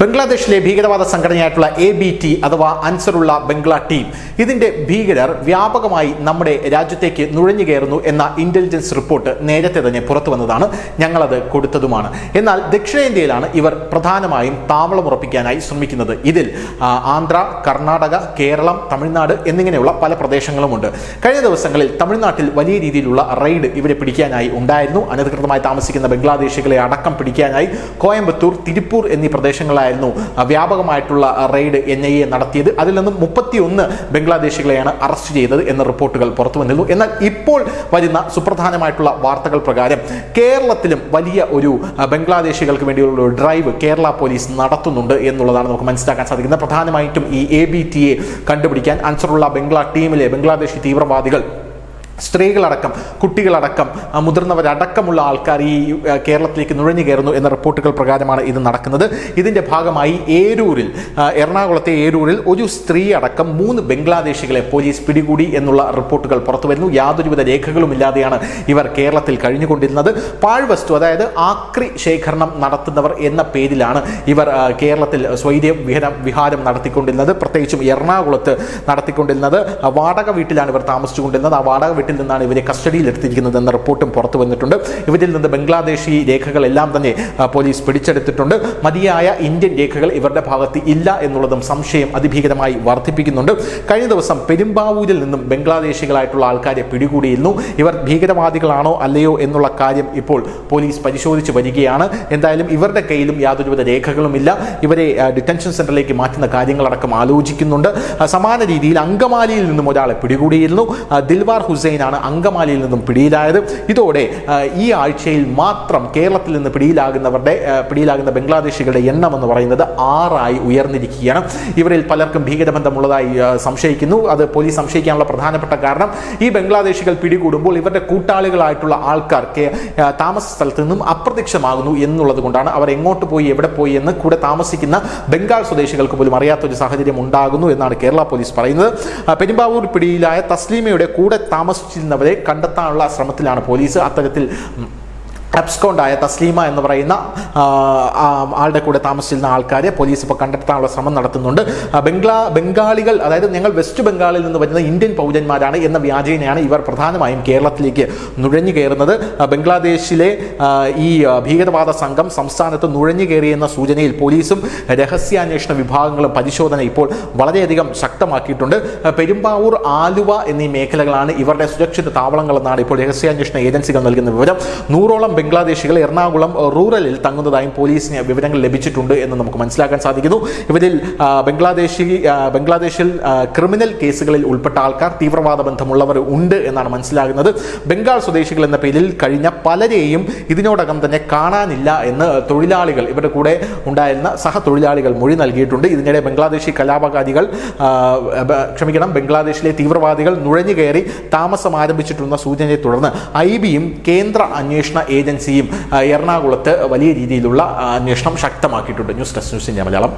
ബംഗ്ലാദേശിലെ ഭീകരവാദ സംഘടനയായിട്ടുള്ള ABT അഥവാ അൻസറുള്ള ബംഗ്ലാ ടീം ഇതിന്റെ ഭീകരർ വ്യാപകമായി നമ്മുടെ രാജ്യത്തേക്ക് നുഴഞ്ഞു കയറുന്നു എന്ന ഇന്റലിജൻസ് റിപ്പോർട്ട് നേരത്തെ തന്നെ പുറത്തു വന്നതാണ്. ഞങ്ങളത് കൊടുത്തതുമാണ്. എന്നാൽ ദക്ഷിണേന്ത്യയിലാണ് ഇവർ പ്രധാനമായും താവളമുറപ്പിക്കാനായി ശ്രമിക്കുന്നത്. ഇതിൽ ആന്ധ്ര, കർണാടക, കേരളം, തമിഴ്നാട് എന്നിങ്ങനെയുള്ള പല പ്രദേശങ്ങളുമുണ്ട്. കഴിഞ്ഞ ദിവസങ്ങളിൽ തമിഴ്നാട്ടിൽ വലിയ രീതിയിലുള്ള റെയ്ഡ് ഇവരെ പിടിക്കാനായി ഉണ്ടായിരുന്നു. അനധികൃതമായി താമസിക്കുന്ന ബംഗ്ലാദേശികളെ അടക്കം പിടിക്കാനായി കോയമ്പത്തൂർ, തിരുപ്പൂർ എന്നീ പ്രദേശങ്ങളായി വ്യാപകമായിട്ടുള്ള റെയ്ഡ് NIA നടത്തിയത്. അതിൽ നിന്നും 31 ബംഗ്ലാദേശികളെയാണ് അറസ്റ്റ് ചെയ്തത് എന്ന റിപ്പോർട്ടുകൾ പുറത്തു വന്നിരുന്നു. എന്നാൽ ഇപ്പോൾ വരുന്ന സുപ്രധാനമായിട്ടുള്ള വാർത്തകൾ പ്രകാരം കേരളത്തിലും വലിയ ഒരു ബംഗ്ലാദേശികൾക്ക് വേണ്ടിയുള്ള ഒരു ഡ്രൈവ് കേരള പോലീസ് നടത്തുന്നുണ്ട് എന്നുള്ളതാണ് നമുക്ക് മനസ്സിലാക്കാൻ സാധിക്കുന്നത്. പ്രധാനമായിട്ടും ഈ ABT കണ്ടുപിടിക്കാൻ അൻസറുള്ള ബംഗ്ലാ ടീമിലെ ബംഗ്ലാദേശി തീവ്രവാദികൾ സ്ത്രീകളടക്കം, കുട്ടികളടക്കം, മുതിർന്നവരടക്കമുള്ള ആൾക്കാർ ഈ കേരളത്തിലേക്ക് നുഴഞ്ഞു കയറുന്നു എന്ന റിപ്പോർട്ടുകൾ പ്രകാരമാണ് ഇത് നടക്കുന്നത്. ഇതിന്റെ ഭാഗമായി എറണാകുളത്തെ ഏരൂരിൽ ഒരു സ്ത്രീ അടക്കം 3 ബംഗ്ലാദേശികളെ പോലീസ് പിടികൂടി എന്നുള്ള റിപ്പോർട്ടുകൾ പുറത്തു വരുന്നു. യാതൊരുവിധ രേഖകളുമില്ലാതെയാണ് ഇവർ കേരളത്തിൽ കഴിഞ്ഞുകൊണ്ടിരുന്നത്. പാഴ്വസ്തു, അതായത് ആക്രി ശേഖരണം നടത്തുന്നവർ എന്ന പേരിലാണ് ഇവർ കേരളത്തിൽ സ്വൈര്യ വിഹാരം നടത്തിക്കൊണ്ടിരുന്നത്. പ്രത്യേകിച്ചും എറണാകുളത്ത് നടത്തിക്കൊണ്ടിരുന്നത്. വാടക വീട്ടിലാണ് ഇവർ താമസിച്ചുകൊണ്ടിരുന്നത്. ആ വാടക വീട്ടിൽ നിന്നാണ് ഇവരെ കസ്റ്റഡിയിൽ എടുത്തിരിക്കുന്നത് എന്ന റിപ്പോർട്ടും പുറത്തു വന്നിട്ടുണ്ട്. ഇവരിൽ നിന്ന് ബംഗ്ലാദേശി രേഖകളെല്ലാം തന്നെ പോലീസ് പിടിച്ചെടുത്തിട്ടുണ്ട്. മതിയായ ഇന്ത്യൻ രേഖകൾ ഇവരുടെ ഭാഗത്ത് ഇല്ല എന്നുള്ളതും സംശയം അതിഭീകരമായി വർദ്ധിപ്പിക്കുന്നുണ്ട്. കഴിഞ്ഞ ദിവസം പെരുമ്പാവൂരിൽ നിന്നും ബംഗ്ലാദേശികളായിട്ടുള്ള ആൾക്കാരെ പിടികൂടിയിരുന്നു. ഇവർ ഭീകരവാദികളാണോ അല്ലയോ എന്നുള്ള കാര്യം ഇപ്പോൾ പോലീസ് പരിശോധിച്ച് വരികയാണ്. എന്തായാലും ഇവരുടെ കയ്യിലും യാതൊരുവിധ രേഖകളുമില്ല. ഇവരെ ഡിറ്റൻഷൻ സെന്ററിലേക്ക് മാറ്റുന്ന കാര്യങ്ങളടക്കം ആലോചിക്കുന്നുണ്ട്. സമാന രീതിയിൽ അങ്കമാലിയിൽ നിന്നും ഒരാളെ പിടികൂടിയിരുന്നു. ദിൽവാർ ഹുസൈൻ ആണ് അങ്കമാലിയിൽ നിന്നും പിടിയിലായത്. ഇതോടെ ഈ ആഴ്ചയിൽ മാത്രം കേരളത്തിൽ നിന്ന് പിടിയിലാകുന്ന ബംഗ്ലാദേശികളുടെ എണ്ണം എന്ന് പറയുന്നത് 6 ഉയർന്നിരിക്കുകയാണ്. ഇവരിൽ പലർക്കും ഭീകരബന്ധമുള്ളതായി സംശയിക്കുന്നു. അത് പോലീസ് സംശയിക്കാനുള്ള പ്രധാനപ്പെട്ട കാരണം ഈ ബംഗ്ലാദേശികൾ പിടികൂടുമ്പോൾ ഇവരുടെ കൂട്ടാളികളായിട്ടുള്ള ആൾക്കാർ താമസ സ്ഥലത്ത് നിന്നും അപ്രത്യക്ഷമാകുന്നു എന്നുള്ളത് കൊണ്ടാണ്. അവർ എങ്ങോട്ട് പോയി, എവിടെ പോയി എന്ന് കൂടെ താമസിക്കുന്ന ബംഗാൾ സ്വദേശികൾക്ക് പോലും അറിയാത്തൊരു സാഹചര്യം ഉണ്ടാകുന്നു എന്നാണ് കേരള പോലീസ് പറയുന്നത്. പെരുമ്പാവൂർ പിടിയിലായ തസ്ലീമയുടെ കൂടെ താമസിച്ചിരുന്നവരെ കണ്ടെത്താനുള്ള ശ്രമത്തിലാണ് പോലീസ്. അത്തരത്തിൽ അബ്സ്കോണ്ടായ തസ്ലീമ എന്ന് പറയുന്ന ആളുടെ കൂടെ താമസിച്ചിരുന്ന ആൾക്കാരെ പോലീസ് ഇപ്പോൾ കണ്ടെത്താനുള്ള ശ്രമം നടത്തുന്നുണ്ട്. ബംഗാളികൾ, അതായത് ഞങ്ങൾ വെസ്റ്റ് ബംഗാളിൽ നിന്ന് വരുന്ന ഇന്ത്യൻ പൗരന്മാരാണ് എന്ന വ്യാജേനയാണ് ഇവർ പ്രധാനമായും കേരളത്തിലേക്ക് നുഴഞ്ഞു കയറുന്നത്. ബംഗ്ലാദേശിലെ ഈ ഭീകരവാദ സംഘം സംസ്ഥാനത്ത് നുഴഞ്ഞു കയറിയെന്ന സൂചനയിൽ പോലീസും രഹസ്യാന്വേഷണ വിഭാഗങ്ങളും പരിശോധന ഇപ്പോൾ വളരെയധികം ശക്തമാക്കിയിട്ടുണ്ട്. പെരുമ്പാവൂർ, ആലുവ എന്നീ മേഖലകളാണ് ഇവരുടെ സുരക്ഷിത താവളങ്ങളെന്നാണ് ഇപ്പോൾ രഹസ്യാന്വേഷണ ഏജൻസികൾ നൽകുന്ന വിവരം. 100ഓളം ബംഗ്ലാദേശികൾ എറണാകുളം റൂറലിൽ തങ്ങുന്നതായും പോലീസിന് വിവരങ്ങൾ ലഭിച്ചിട്ടുണ്ട് എന്ന് നമുക്ക് മനസ്സിലാക്കാൻ സാധിക്കുന്നു. ഇവരിൽ ബംഗ്ലാദേശിൽ ക്രിമിനൽ കേസുകളിൽ ഉൾപ്പെട്ട ആൾക്കാർ, തീവ്രവാദ ബന്ധമുള്ളവർ ഉണ്ട് എന്നാണ് മനസ്സിലാകുന്നത്. ബംഗാൾ സ്വദേശികൾ എന്ന പേരിൽ കഴിഞ്ഞ പലരെയും ഇതിനോടകം തന്നെ കാണാനില്ല എന്ന് തൊഴിലാളികൾ, ഇവരുടെ കൂടെ ഉണ്ടായിരുന്ന സഹതൊഴിലാളികൾ മൊഴി നൽകിയിട്ടുണ്ട്. ഇതിനിടെ ബംഗ്ലാദേശിലെ തീവ്രവാദികൾ നുഴഞ്ഞു കയറി താമസം ആരംഭിച്ചിട്ടുള്ള സൂചനയെ തുടർന്ന് IBയും കേന്ദ്ര അന്വേഷണ ഏജൻസിയും എറണാകുളത്ത് വലിയ രീതിയിലുള്ള അന്വേഷണം ശക്തമാക്കിയിട്ടുണ്ട്. News desk, news India Malayalam.